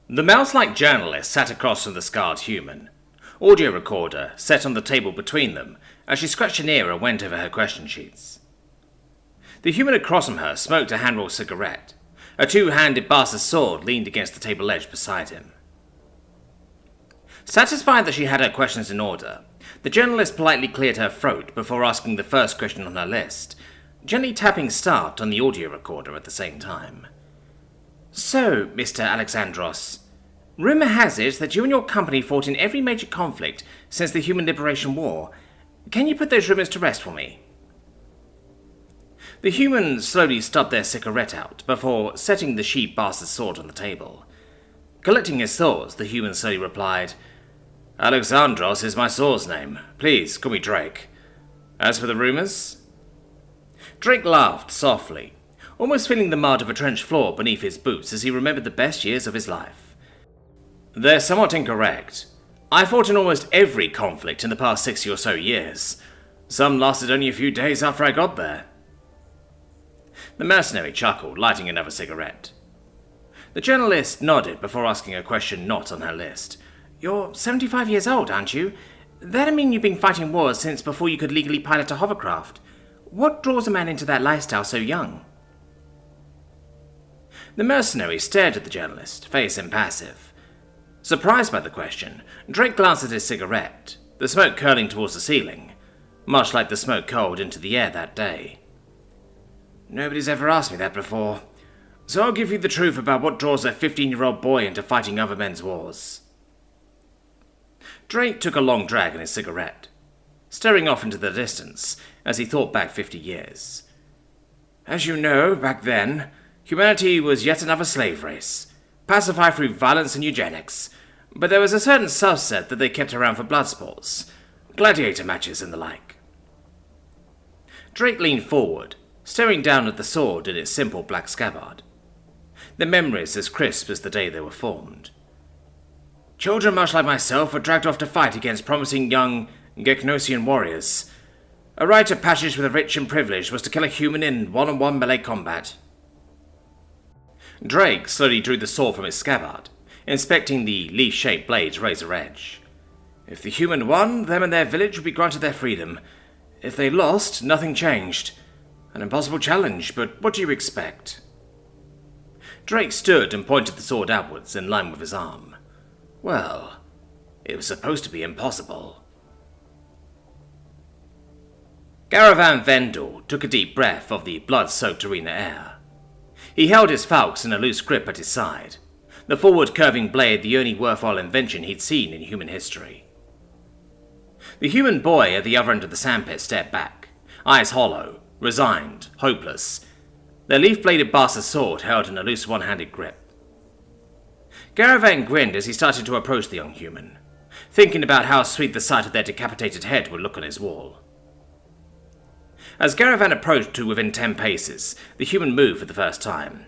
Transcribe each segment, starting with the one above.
The mouse-like journalist sat across from the scarred human, audio recorder set on the table between them as she scratched an ear and went over her question sheets. The human across from her smoked a hand-rolled cigarette. A two-handed bastard sword leaned against the table edge beside him. Satisfied that she had her questions in order, the journalist politely cleared her throat before asking the first question on her list, gently tapping start on the audio recorder at the same time. So, Mr. Alexandros, rumour has it that you and your company fought in every major conflict since the Human Liberation War. Can you put those rumours to rest for me? The human slowly stubbed their cigarette out before setting the she-bastard sword on the table. Collecting his thoughts, the human slowly replied, Alexandros is my sword's name. Please, call me Drake. As for the rumours? Drake laughed softly, almost feeling the mud of a trench floor beneath his boots as he remembered the best years of his life. They're somewhat incorrect. I fought in almost every conflict in the past 60 or so years. Some lasted only a few days after I got there. The mercenary chuckled, lighting another cigarette. The journalist nodded before asking a question not on her list. You're 75 years old, aren't you? That'd mean you've been fighting wars since before you could legally pilot a hovercraft. What draws a man into that lifestyle so young? The mercenary stared at the journalist, face impassive. Surprised by the question, Drake glanced at his cigarette, the smoke curling towards the ceiling, much like the smoke curled into the air that day. Nobody's ever asked me that before, so I'll give you the truth about what draws a 15-year-old boy into fighting other men's wars. Drake took a long drag on his cigarette, staring off into the distance as he thought back 50 years. As you know, back then, humanity was yet another slave race, pacified through violence and eugenics, but there was a certain subset that they kept around for blood sports, gladiator matches and the like. Drake leaned forward, staring down at the sword in its simple black scabbard, their memories as crisp as the day they were formed. Children much like myself were dragged off to fight against promising young Geknosian warriors. A rite of passage for the rich and privileged was to kill a human in one-on-one melee combat. Drake slowly drew the sword from his scabbard, inspecting the leaf-shaped blade's razor edge. If the human won, them and their village would be granted their freedom. If they lost, nothing changed. An impossible challenge, but what do you expect? Drake stood and pointed the sword outwards in line with his arm. Well, it was supposed to be impossible. Garavan Vendel took a deep breath of the blood-soaked arena air. He held his falx in a loose grip at his side, the forward curving blade the only worthwhile invention he'd seen in human history. The human boy at the other end of the sandpit stepped back, eyes hollow, resigned, hopeless, their leaf-bladed bastard sword held in a loose one-handed grip. Garavan grinned as he started to approach the young human, thinking about how sweet the sight of their decapitated head would look on his wall. As Garavan approached to within 10 paces, the human moved for the first time.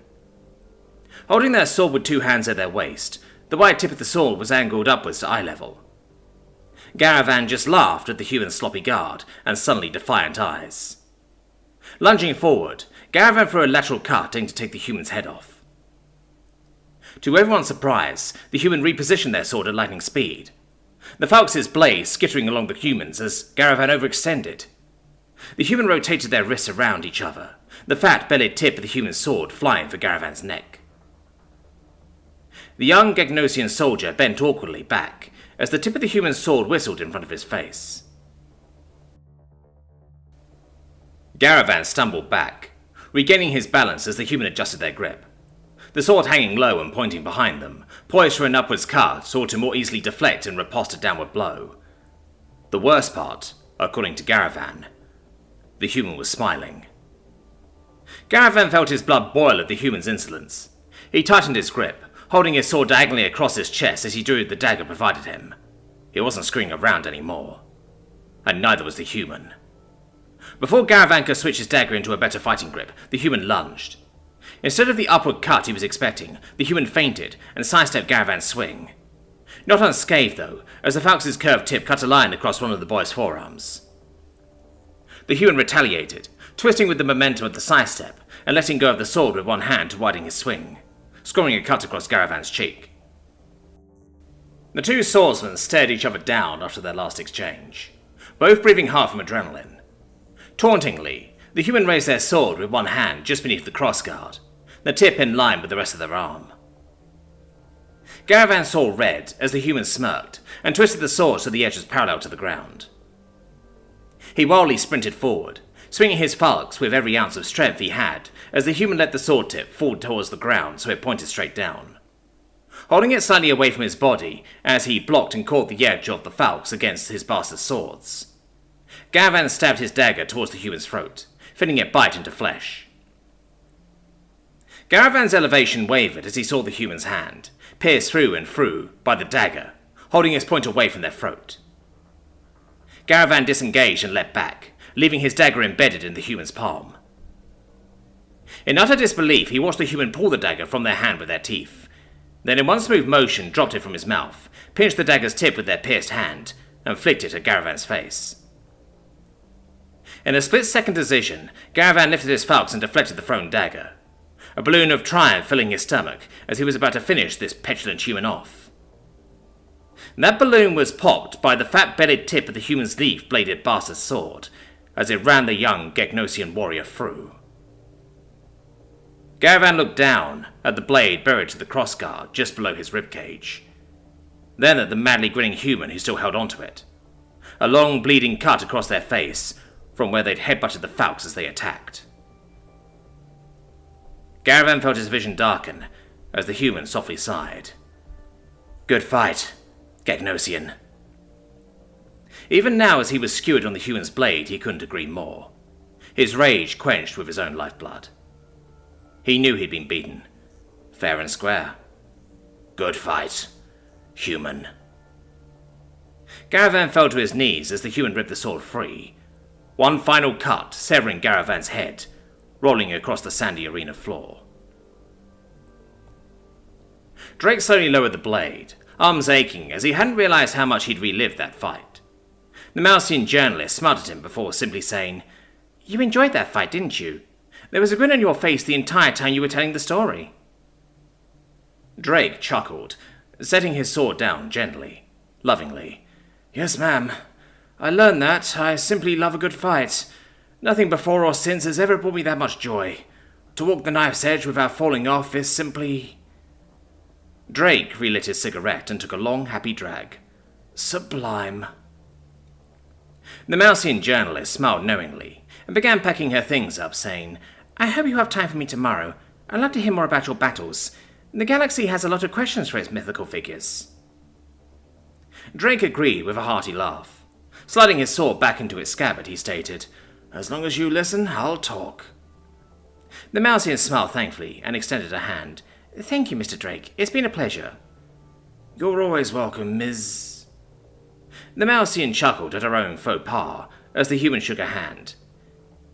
Holding their sword with two hands at their waist, the wide tip of the sword was angled upwards to eye level. Garavan just laughed at the human's sloppy guard and suddenly defiant eyes. Lunging forward, Garavan threw a lateral cut aimed to take the human's head off. To everyone's surprise, the human repositioned their sword at lightning speed, the falx's blade skittering along the human's as Garavan overextended. The human rotated their wrists around each other, the fat, bellied tip of the human's sword flying for Garavan's neck. The young Gegnosian soldier bent awkwardly back as the tip of the human's sword whistled in front of his face. Garavan stumbled back, regaining his balance as the human adjusted their grip, the sword hanging low and pointing behind them, poised for an upwards cut or to more easily deflect and riposte a downward blow. The worst part, according to Garavan, the human was smiling. Garavan felt his blood boil at the human's insolence. He tightened his grip, holding his sword diagonally across his chest as he drew the dagger provided him. He wasn't screwing around anymore. And neither was the human. Before Garavan could switch his dagger into a better fighting grip, the human lunged. Instead of the upward cut he was expecting, the human feinted and sidestepped Garavan's swing. Not unscathed, though, as the falx's curved tip cut a line across one of the boy's forearms. The human retaliated, twisting with the momentum of the sidestep and letting go of the sword with one hand to widen his swing, scoring a cut across Garavan's cheek. The two swordsmen stared each other down after their last exchange, both breathing hard from adrenaline. Tauntingly, the human raised their sword with one hand just beneath the crossguard, the tip in line with the rest of their arm. Garavan saw red as the human smirked and twisted the sword so the edge was parallel to the ground. He wildly sprinted forward, swinging his falx with every ounce of strength he had as the human let the sword tip fall towards the ground so it pointed straight down. Holding it slightly away from his body as he blocked and caught the edge of the falx against his bastard swords, Garavan stabbed his dagger towards the human's throat, feeling it bite into flesh. Garavan's elevation wavered as he saw the human's hand, pierced through and through by the dagger, holding its point away from their throat. Garavan disengaged and leapt back, leaving his dagger embedded in the human's palm. In utter disbelief, he watched the human pull the dagger from their hand with their teeth, then in one smooth motion dropped it from his mouth, pinched the dagger's tip with their pierced hand, and flicked it at Garavan's face. In a split-second decision, Garavan lifted his falx and deflected the thrown dagger, a balloon of triumph filling his stomach as he was about to finish this petulant human off. That balloon was popped by the fat-bellied tip of the human's leaf-bladed bastard sword as it ran the young Gegnosian warrior through. Garavan looked down at the blade buried to the crossguard just below his ribcage, then at the madly grinning human who still held onto it, a long bleeding cut across their face from where they'd headbutted the falx as they attacked. Garavan felt his vision darken as the human softly sighed. "Good fight, Gegnosian." Even now, as he was skewered on the human's blade, he couldn't agree more, his rage quenched with his own lifeblood. He knew he'd been beaten, fair and square. Good fight, human. Garavan fell to his knees as the human ripped the sword free, one final cut severing Garavan's head, rolling across the sandy arena floor. Drake slowly lowered the blade, arms aching as he hadn't realized how much he'd relived that fight. The Mousian journalist smiled at him before simply saying, "You enjoyed that fight, didn't you? There was a grin on your face the entire time you were telling the story." Drake chuckled, setting his sword down gently, lovingly. "Yes, ma'am. I learned that. I simply love a good fight. Nothing before or since has ever brought me that much joy. To walk the knife's edge without falling off is simply..." Drake relit his cigarette and took a long, happy drag. "Sublime." The Mousian journalist smiled knowingly and began packing her things up, saying, "I hope you have time for me tomorrow. I'd like to hear more about your battles. The galaxy has a lot of questions for its mythical figures." Drake agreed with a hearty laugh. Sliding his sword back into its scabbard, he stated, "As long as you listen, I'll talk." The Mousian smiled thankfully and extended a hand. "Thank you, Mr. Drake. It's been a pleasure." "You're always welcome, Ms." The Mousian chuckled at her own faux pas as the human shook her hand.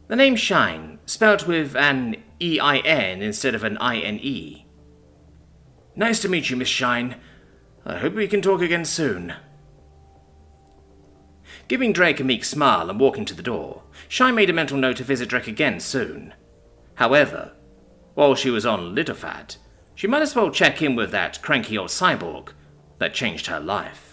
"The name's Shine, spelt with an E-I-N instead of an I-N-E." "Nice to meet you, Miss Shine. I hope we can talk again soon." Giving Drake a meek smile and walking to the door, Shine made a mental note to visit Drake again soon. However, while she was on Littlefat, she might as well check in with that cranky old cyborg that changed her life.